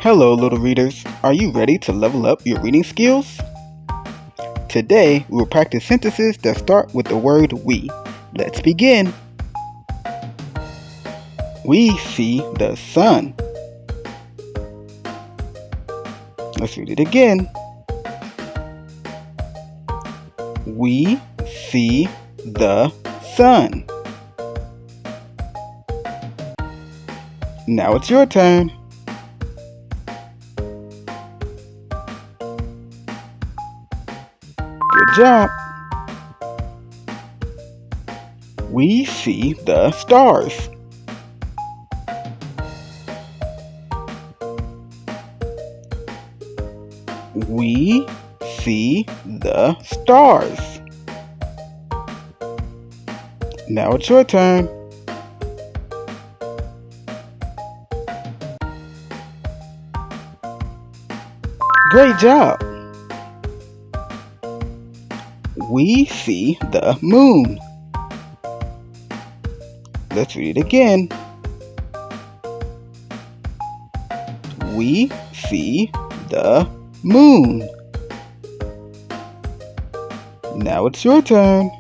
Hello, little readers. Are you ready to level up your reading skills? Today, we will practice sentences that start with the word we. Let's begin. We see the sun. Let's read it again. We see the sun. Now it's your turn. Good job. We see the stars. We see the stars. Now it's your turn. Great job. We see the moon. Let's read it again. We see the moon. Now it's your turn.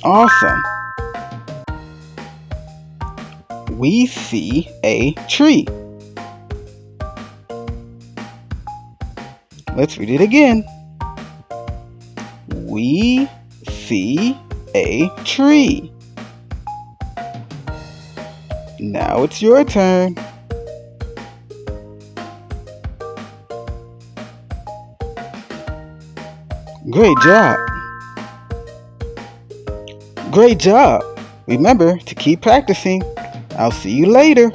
Awesome. We see a tree. Let's read it again. We see a tree. Now it's your turn. Great job. Great job. Remember to keep practicing. I'll see you later.